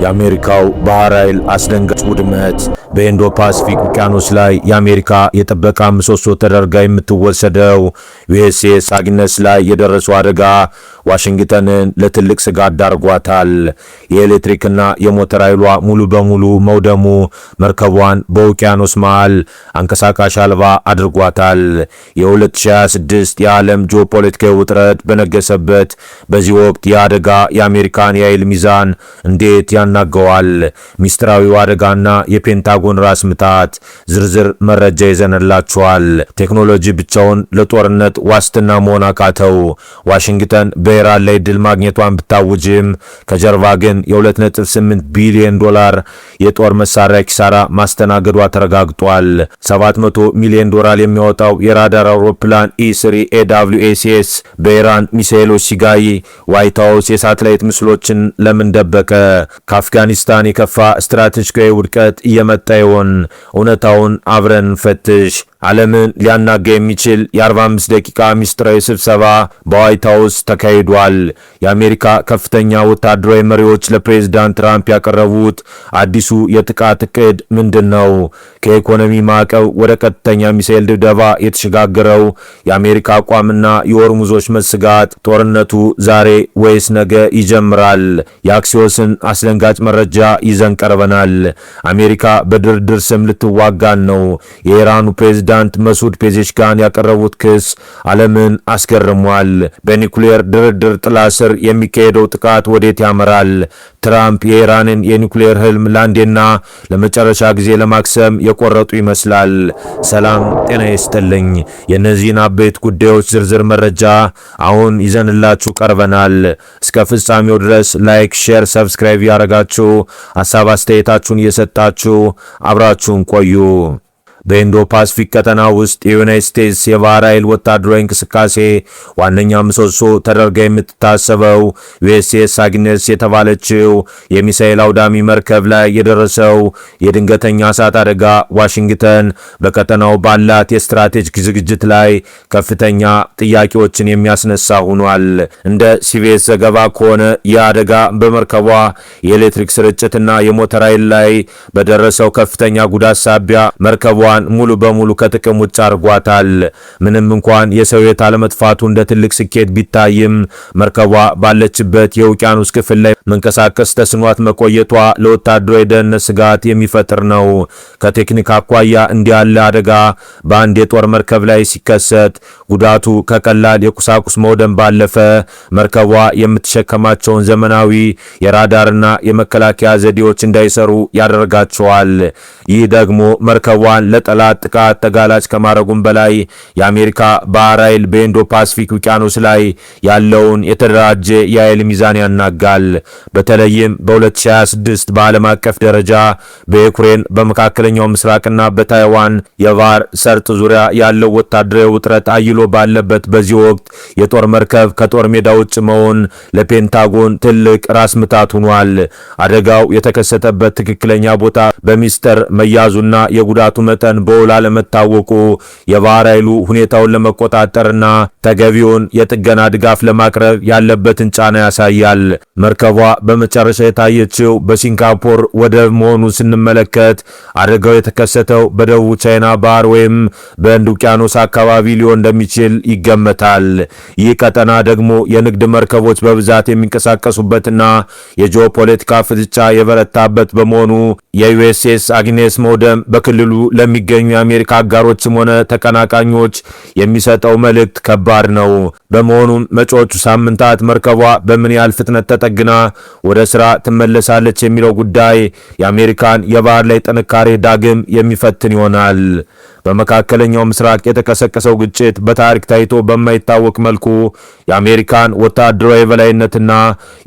የአሜሪካው ባህር ኃይል አስደንጋጭ ውድመት በኢንዶ ፓሲፊክ ውቅያኖስ ላይ የአሜሪካ የጥበቃ ምሰሶ ተደርጋ የምትወሰደው ዩኤስኤስ አግነስ ላይ የደረሰው አደጋ ዋሽንግተንን ለትልቅ ስጋት ዳርጓታል። የኤሌክትሪክና የሞተር ኃይሏ ሙሉ በሙሉ መውደሙ መርከቧን በውቅያኖስ መሃል አንቀሳቃሽ አልባ አድርጓታል። የ2026 የዓለም ጂኦፖለቲካዊ ውጥረት በነገሰበት በዚህ ወቅት የአደጋ የአሜሪካን የኃይል ሚዛን እንዴት ያናገዋል? ሚስጥራዊው አደጋና የፔንታጎን ራስ ምታት ዝርዝር መረጃ ይዘንላችኋል። ቴክኖሎጂ ብቻውን ለጦርነት ዋስትና መሆን አቃተው። ዋሽንግተን በኢራን ላይ ድል ማግኘቷን ብታውጅም ከጀርባ ግን የ2.8 ቢሊዮን ዶላር የጦር መሳሪያ ኪሳራ ማስተናገዷ ተረጋግጧል። 700 ሚሊዮን ዶላር የሚያወጣው የራዳር አውሮፕላን E3 AWACS በኢራን ሚሳኤሎች ሲጋይ ዋይት ሃውስ የሳተላይት ምስሎችን ለምን ደበቀ? ከአፍጋኒስታን የከፋ ስትራቴጂካዊ ውድቀት እየመጣ ይሆን? እውነታውን አብረን ፈትሽ። ዓለምን ሊያናጋ የሚችል የ45 ደቂቃ ሚስጥራዊ ስብሰባ በዋይት ሃውስ ተካሂዷል። የአሜሪካ ከፍተኛ ወታደራዊ መሪዎች ለፕሬዝዳንት ትራምፕ ያቀረቡት አዲሱ የጥቃት እቅድ ምንድነው? ከኢኮኖሚ ማዕቀብ ወደ ቀጥተኛ ሚሳኤል ድብደባ የተሸጋገረው የአሜሪካ አቋምና የሆርሙዞች መስጋት፣ ጦርነቱ ዛሬ ወይስ ነገ ይጀምራል? የአክሲዮስን አስደንጋጭ መረጃ ይዘን ቀርበናል። አሜሪካ በድርድር ስም ልትዋጋን ነው። የኢራኑ ፕሬዝዳንት መሱድ ፔዜሽካን ያቀረቡት ክስ ዓለምን አስገርሟል። በኒውክሌር ድርድር ጥላ ስር የሚካሄደው ጥቃት ወዴት ያመራል? ትራምፕ የኢራንን የኒውክሌር ህልም ለአንዴና ለመጨረሻ ጊዜ ለማክሰም የቆረጡ ይመስላል። ሰላም ጤና ይስጥልኝ። የእነዚህን አበይት ጉዳዮች ዝርዝር መረጃ አሁን ይዘንላችሁ ቀርበናል። እስከ ፍጻሜው ድረስ ላይክ፣ ሼር፣ ሰብስክራይብ ያደረጋችሁ ሐሳብ አስተያየታችሁን እየሰጣችሁ አብራችሁን ቆዩ። በኢንዶ ፓሲፊክ ቀጠና ውስጥ የዩናይትድ ስቴትስ የባህር ኃይል ወታደራዊ እንቅስቃሴ ዋነኛ ምሰሶ ተደርጋ የምትታሰበው ዩኤስኤስ አግነስ የተባለችው የሚሳኤል አውዳሚ መርከብ ላይ የደረሰው የድንገተኛ እሳት አደጋ ዋሽንግተን በቀጠናው ባላት የስትራቴጂክ ዝግጅት ላይ ከፍተኛ ጥያቄዎችን የሚያስነሳ ሆኗል። እንደ ሲቢኤስ ዘገባ ከሆነ ይህ አደጋ በመርከቧ የኤሌክትሪክ ስርጭትና የሞተር ኃይል ላይ በደረሰው ከፍተኛ ጉዳት ሳቢያ መርከቧ ሙሉ በሙሉ ከጥቅም ውጭ አድርጓታል። ምንም እንኳን የሰው ሕይወት አለመጥፋቱ እንደ ትልቅ ስኬት ቢታይም መርከቧ ባለችበት የውቅያኖስ ክፍል ላይ መንቀሳቀስ ተስኗት መቆየቷ ለወታደራዊ ደህንነት ስጋት የሚፈጥር ነው። ከቴክኒክ አኳያ እንዲህ ያለ አደጋ በአንድ የጦር መርከብ ላይ ሲከሰት ጉዳቱ ከቀላል የቁሳቁስ መውደም ባለፈ መርከቧ የምትሸከማቸውን ዘመናዊ የራዳርና የመከላከያ ዘዴዎች እንዳይሰሩ ያደርጋቸዋል። ይህ ደግሞ መርከቧን ለጠላት ጥቃት ተጋላጭ ከማድረጉም በላይ የአሜሪካ ባህር ኃይል በኢንዶ ፓሲፊክ ውቅያኖስ ላይ ያለውን የተደራጀ የኃይል ሚዛን ያናጋል። በተለይም በ2026 በዓለም አቀፍ ደረጃ በዩክሬን በመካከለኛው ምስራቅና በታይዋን የባህር ሰርጥ ዙሪያ ያለው ወታደራዊ ውጥረት አይሎ ባለበት በዚህ ወቅት የጦር መርከብ ከጦር ሜዳ ውጭ መሆን ለፔንታጎን ትልቅ ራስ ምታት ሆኗል። አደጋው የተከሰተበት ትክክለኛ ቦታ በሚስጥር መያዙና የጉዳቱ መጠን በውል አለመታወቁ የባህር ኃይሉ ሁኔታውን ለመቆጣጠርና ተገቢውን የጥገና ድጋፍ ለማቅረብ ያለበትን ጫና ያሳያል። መርከቧ በመጨረሻ የታየችው በሲንጋፖር ወደብ መሆኑ ስንመለከት አደጋው የተከሰተው በደቡብ ቻይና ባህር ወይም በህንድ ውቅያኖስ አካባቢ ሊሆን እንደሚችል ይገመታል። ይህ ቀጠና ደግሞ የንግድ መርከቦች በብዛት የሚንቀሳቀሱበትና የጂኦፖለቲካ ፍጥጫ የበረታበት በመሆኑ የዩኤስኤስ አግነስ መውደም በክልሉ ለሚገኙ የአሜሪካ አጋሮችም ሆነ ተቀናቃኞች የሚሰጠው መልእክት ከባድ ነው። በመሆኑም መጪዎቹ ሳምንታት መርከቧ በምን ያህል ፍጥነት ተጠግና ወደ ስራ ትመለሳለች የሚለው ጉዳይ የአሜሪካን የባህር ላይ ጥንካሬ ዳግም የሚፈትን ይሆናል። በመካከለኛው ምስራቅ የተቀሰቀሰው ግጭት በታሪክ ታይቶ በማይታወቅ መልኩ የአሜሪካን ወታደራዊ የበላይነትና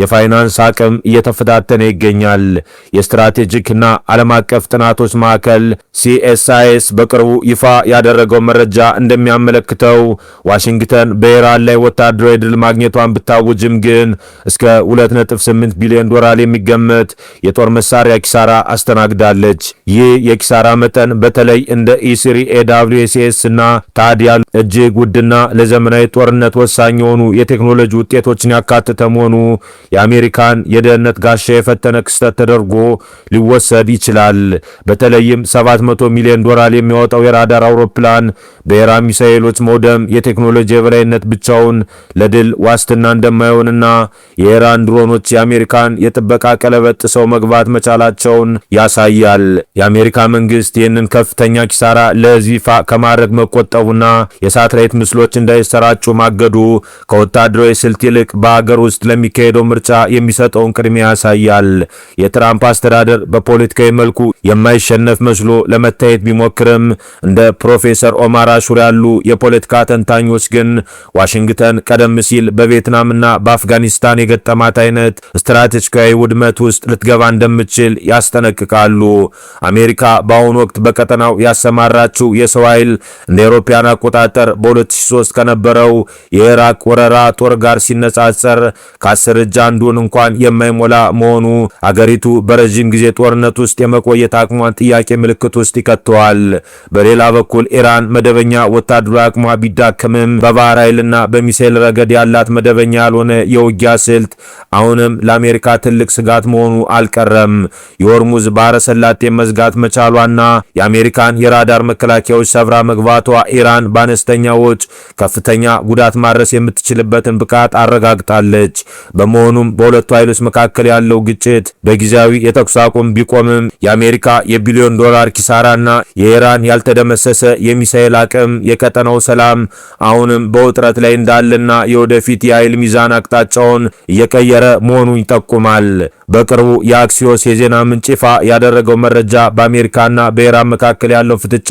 የፋይናንስ አቅም እየተፈታተነ ይገኛል። የስትራቴጂክና ዓለም አቀፍ ጥናቶች ማዕከል CSIS በቅርቡ ይፋ ያደረገው መረጃ እንደሚያመለክተው ዋሽንግተን በኢራን ላይ ወታደራዊ ድል ማግኘቷን ብታውጅም ግን እስከ 2.8 ቢሊዮን ዶላር የሚገመት የጦር መሳሪያ ኪሳራ አስተናግዳለች። ይህ የኪሳራ መጠን በተለይ እንደ E3 AWSS እና ታድ ያሉ እጅግ ውድና ለዘመናዊ ጦርነት ወሳኝ የሆኑ የቴክኖሎጂ ውጤቶችን ያካተተ መሆኑ የአሜሪካን የደህንነት ጋሻ የፈተነ ክስተት ተደርጎ ሊወሰድ ይችላል። በተለይም $700 ሚሊዮን የሚያወጣው የራዳር አውሮፕላን በኢራን ሚሳኤሎች መውደም የቴክኖሎጂ የበላይነት ብቻውን ለድል ዋስትና እንደማይሆንና የኢራን ድሮኖች የአሜሪካን የጥበቃ ቀለበት ጥሰው መግባት መቻላቸውን ያሳያል። የአሜሪካ መንግስት ይህንን ከፍተኛ ኪሳራ ለህዝብ ይፋ ከማድረግ መቆጠቡና የሳተላይት ምስሎች እንዳይሰራጩ ማገዱ ከወታደራዊ ስልት ይልቅ በአገር ውስጥ ለሚካሄደው ምርጫ የሚሰጠውን ቅድሚያ ያሳያል። የትራምፕ አስተዳደር በፖለቲካዊ መልኩ የማይሸነፍ መስሎ ለመታየት ቢሞክርም እንደ ፕሮፌሰር ኦማር አሹር ያሉ የፖለቲካ ተንታኞች ግን ዋሽንግተን ቀደም ሲል በቪየትናምና በአፍጋኒስታን የገጠማት አይነት ስትራቴጂካዊ ውድመት ውስጥ ልትገባ እንደምትችል ያስጠነቅቃሉ። አሜሪካ በአሁኑ ወቅት በቀጠናው ያሰማራችው የሰው ኃይል እንደ አውሮፓውያን አቆጣጠር በ2003 ከነበረው የኢራቅ ወረራ ጦር ጋር ሲነጻጸር ከ10 እጅ አንዱን እንኳን የማይሞላ መሆኑ አገሪቱ በረጅም ጊዜ ጦርነት ውስጥ የመቆየት አቅሟን ጥያቄ ምልክት ውስጥ ይከተዋል። በሌላ በኩል ኢራን መደበኛ ወታደራዊ አቅሟ ቢዳከምም በባህር ኃይልና በሚሳኤል ረገድ ያላት መደበኛ ያልሆነ የውጊያ ስልት አሁንም ለአሜሪካ ትልቅ ስጋት መሆኑ አልቀረም። የሆርሙዝ ባህረ ሰላጤ መዝጋት መቻሏና የአሜሪካን የራዳር መከላከያዎች ሰብራ መግባቷ ኢራን በአነስተኛ ወጪ ከፍተኛ ጉዳት ማድረስ የምትችልበትን ብቃት አረጋግጣለች። በመሆኑም በሁለቱ ኃይሎች መካከል ያለው ግጭት በጊዜያዊ የተኩስ አቁም ቢቆምም የአሜሪካ የቢሊዮን ዶላር ኪሳራና የኢራን ያልተደመሰሰ የሚሳኤል አቅም የቀጠናው ሰላም አሁንም በውጥረት ላይ እንዳለና የወደፊት የኃይል ሚዛን አቅጣጫውን እየቀየረ መሆኑን ይጠቁማል። በቅርቡ የአክሲዮስ የዜና ምንጭ ይፋ ያደረገው መረጃ በአሜሪካና በኢራን መካከል ያለው ፍጥጫ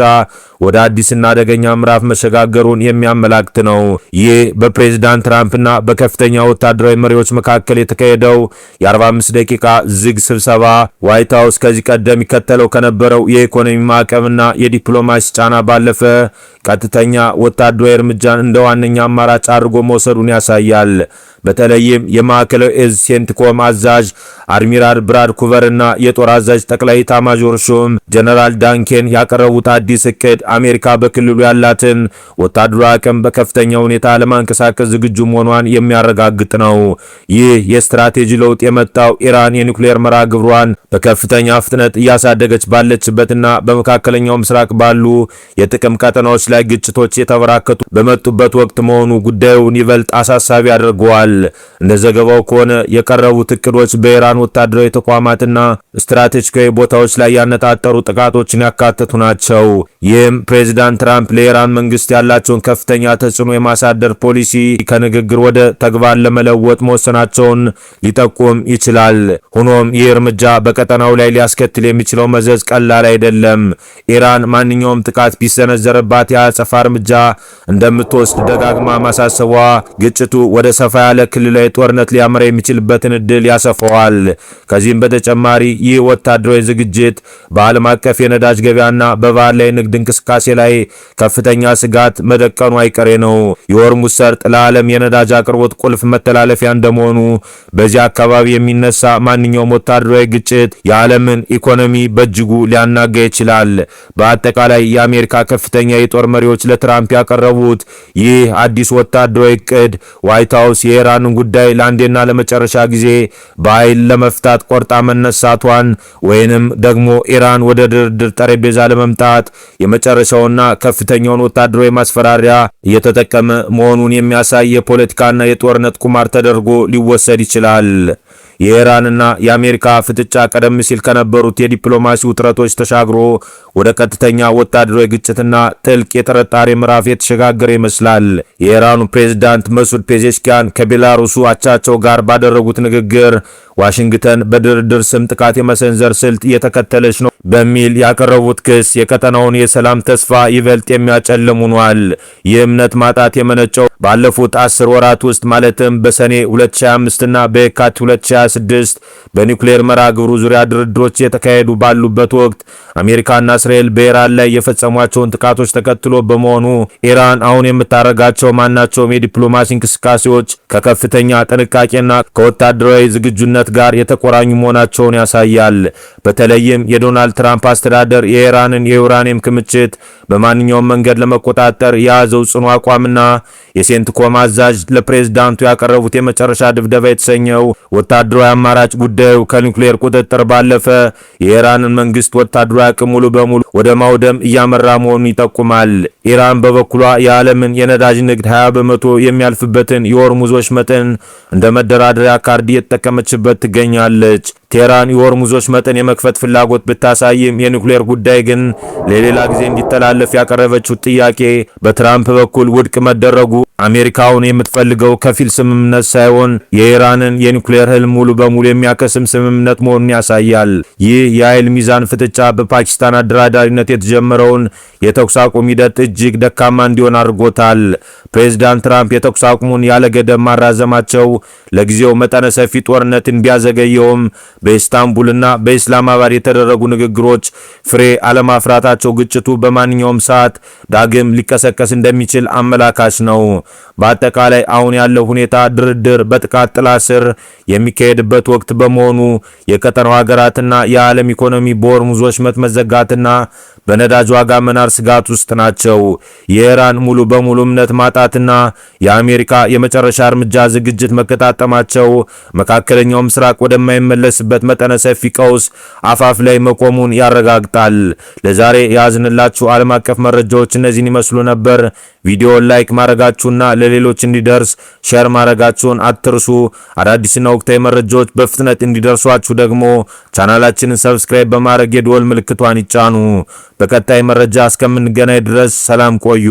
ወደ አዲስና አደገኛ ምዕራፍ መሸጋገሩን የሚያመላክት ነው። ይህ በፕሬዝዳንት ትራምፕና በከፍተኛ ወታደራዊ መሪዎች መካከል የተካሄደው የ45 ደቂቃ ዝግ ስብሰባ ዋይት ሃውስ ከዚህ ቀደም ይከተለው ከነበረው የኢኮኖሚ ማዕቀብና የዲፕሎማሲ ጫና ባለፈ ቀጥተኛ ወታደራዊ እርምጃን እንደ ዋነኛ አማራጭ አድርጎ መውሰዱን ያሳያል። በተለይም የማዕከላዊ እዝ ሴንትኮም አዛዥ አድሚራል ብራድ ኩቨር እና የጦር አዛዥ ጠቅላይ ኤታማዦር ሹም ጀነራል ዳንኬን ያቀረቡት አዲስ እቅድ አሜሪካ በክልሉ ያላትን ወታደራዊ አቅም በከፍተኛ ሁኔታ ለማንቀሳቀስ ዝግጁ መሆኗን የሚያረጋግጥ ነው። ይህ የስትራቴጂ ለውጥ የመጣው ኢራን የኒውክሌር መርሃ ግብሯን በከፍተኛ ፍጥነት እያሳደገች ባለችበትና በመካከለኛው ምስራቅ ባሉ የጥቅም ቀጠናዎች ላይ ግጭቶች የተበራከቱ በመጡበት ወቅት መሆኑ ጉዳዩን ይበልጥ አሳሳቢ አድርገዋል። እንደ ዘገባው ከሆነ የቀረቡት እቅዶች በኢራን ወታደራዊ ተቋማትና ስትራቴጂካዊ ቦታዎች ላይ ያነጣጠሩ ጥቃቶችን ያካተቱ ናቸው። ይህም ፕሬዚዳንት ትራምፕ ለኢራን መንግስት ያላቸውን ከፍተኛ ተጽዕኖ የማሳደር ፖሊሲ ከንግግር ወደ ተግባር ለመለወጥ መወሰናቸውን ሊጠቁም ይችላል። ሆኖም ይህ እርምጃ በቀጠናው ላይ ሊያስከትል የሚችለው መዘዝ ቀላል አይደለም። ኢራን ማንኛውም ጥቃት ቢሰነዘርባት የአጸፋ እርምጃ እንደምትወስድ ደጋግማ ማሳሰቧ ግጭቱ ወደ ሰፋ ያለ ክልላዊ ጦርነት ሊያመራ የሚችልበትን እድል ያሰፋዋል። ከዚህም በተጨማሪ ይህ ወታደራዊ ዝግጅት በዓለም አቀፍ የነዳጅ ገበያና በባህር ላይ ንግድ እንቅስቃሴ ላይ ከፍተኛ ስጋት መደቀኑ አይቀሬ ነው። የሆርሙዝ ሰርጥ ለዓለም የነዳጅ አቅርቦት ቁልፍ መተላለፊያ እንደመሆኑ በዚህ አካባቢ የሚነሳ ማንኛውም ወታደራዊ ግጭት የዓለምን ኢኮኖሚ በእጅጉ ሊያናጋ ይችላል። በአጠቃላይ የአሜሪካ ከፍተኛ የጦር መሪዎች ለትራምፕ ያቀረቡት ይህ አዲስ ወታደራዊ እቅድ ዋይት ሃውስ የኢራንን ጉዳይ ለአንዴና ለመጨረሻ ጊዜ በኃይል ለመፍታት ቆርጣ መነሳቷን ወይንም ደግሞ ኢራን ወደ ድርድር ጠረጴዛ ለመምጣት የመጨረሻውና ከፍተኛውን ወታደራዊ ማስፈራሪያ እየተጠቀመ መሆኑን የሚያሳይ የፖለቲካና የጦርነት ቁማር ተደርጎ ሊወሰድ ይችላል። የኢራንና የአሜሪካ ፍጥጫ ቀደም ሲል ከነበሩት የዲፕሎማሲ ውጥረቶች ተሻግሮ ወደ ቀጥተኛ ወታደራዊ ግጭትና ጥልቅ የጥርጣሬ ምዕራፍ የተሸጋገረ ይመስላል። የኢራኑ ፕሬዝዳንት መሱድ ፔዜሽኪያን ከቤላሩሱ አቻቸው ጋር ባደረጉት ንግግር ዋሽንግተን በድርድር ስም ጥቃት የመሰንዘር ስልት እየተከተለች ነው በሚል ያቀረቡት ክስ የቀጠናውን የሰላም ተስፋ ይበልጥ የሚያጨልም ሆኗል። ይህ እምነት ማጣት የመነጨው ባለፉት 10 ወራት ውስጥ ማለትም በሰኔ 2025 እና በየካቲት 2026 በኒውክሌር መርሃ ግብሩ ዙሪያ ድርድሮች የተካሄዱ ባሉበት ወቅት አሜሪካና እስራኤል በኢራን ላይ የፈጸሟቸውን ጥቃቶች ተከትሎ በመሆኑ ኢራን አሁን የምታረጋቸው ማናቸውም የዲፕሎማሲ እንቅስቃሴዎች ከከፍተኛ ጥንቃቄና ከወታደራዊ ዝግጁነት ጋር የተቆራኙ መሆናቸውን ያሳያል። በተለይም የዶናልድ ትራምፕ አስተዳደር የኢራንን የዩራኒየም ክምችት በማንኛውም መንገድ ለመቆጣጠር የያዘው ጽኑ አቋምና የሴንትኮም አዛዥ ለፕሬዝዳንቱ ያቀረቡት የመጨረሻ ድብደባ የተሰኘው ወታደራዊ አማራጭ ጉዳዩ ከኒውክሌር ቁጥጥር ባለፈ የኢራንን መንግስት ወታደራዊ አቅም ሙሉ በሙሉ ወደ ማውደም እያመራ መሆኑን ይጠቁማል። ኢራን በበኩሏ የዓለምን የነዳጅ ንግድ 20 በመቶ የሚያልፍበትን የሆርሙዝ ወሽመጥን እንደ መደራደሪያ ካርድ እየተጠቀመችበት ትገኛለች። ቴህራን የሆርሙዝ ወሽመጥን የመክፈት ፍላጎት ብታሳይም የኒውክሌር ጉዳይ ግን ለሌላ ጊዜ እንዲተላለፍ ያቀረበችው ጥያቄ በትራምፕ በኩል ውድቅ መደረጉ አሜሪካውን የምትፈልገው ከፊል ስምምነት ሳይሆን የኢራንን የኒውክሌር ህልም ሙሉ በሙሉ የሚያከስም ስምምነት መሆኑን ያሳያል። ይህ የኃይል ሚዛን ፍጥጫ በፓኪስታን አደራዳሪነት የተጀመረውን የተኩስ አቁም ሂደት እጅግ ደካማ እንዲሆን አድርጎታል። ፕሬዝዳንት ትራምፕ የተኩስ አቁሙን ያለ ገደብ ማራዘማቸው ለጊዜው መጠነ ሰፊ ጦርነትን ቢያዘገየውም በኢስታንቡልና በኢስላማባድ የተደረጉ ንግግሮች ፍሬ አለማፍራታቸው ግጭቱ በማንኛውም ሰዓት ዳግም ሊቀሰቀስ እንደሚችል አመላካች ነው። በአጠቃላይ አሁን ያለው ሁኔታ ድርድር በጥቃት ጥላ ስር የሚካሄድበት ወቅት በመሆኑ የቀጠናው ሀገራትና የዓለም ኢኮኖሚ በሆርሙዝ ወሽመጥ መዘጋትና በነዳጅ ዋጋ መናር ስጋት ውስጥ ናቸው። የኢራን ሙሉ በሙሉ እምነት ማጣትና የአሜሪካ የመጨረሻ እርምጃ ዝግጅት መከታተማቸው መካከለኛው ምስራቅ ወደማይመለስበት መጠነ ሰፊ ቀውስ አፋፍ ላይ መቆሙን ያረጋግጣል። ለዛሬ ያዝንላችሁ ዓለም አቀፍ መረጃዎች እነዚህን ይመስሉ ነበር። ቪዲዮውን ላይክ ማድረጋችሁና ለሌሎች እንዲደርስ ሼር ማድረጋችሁን አትርሱ። አዳዲስና ወቅታዊ መረጃዎች በፍጥነት እንዲደርሷችሁ ደግሞ ቻናላችንን ሰብስክራይብ በማድረግ የደወል ምልክቷን ይጫኑ። በቀጣይ መረጃ እስከምንገናኝ ድረስ ሰላም ቆዩ።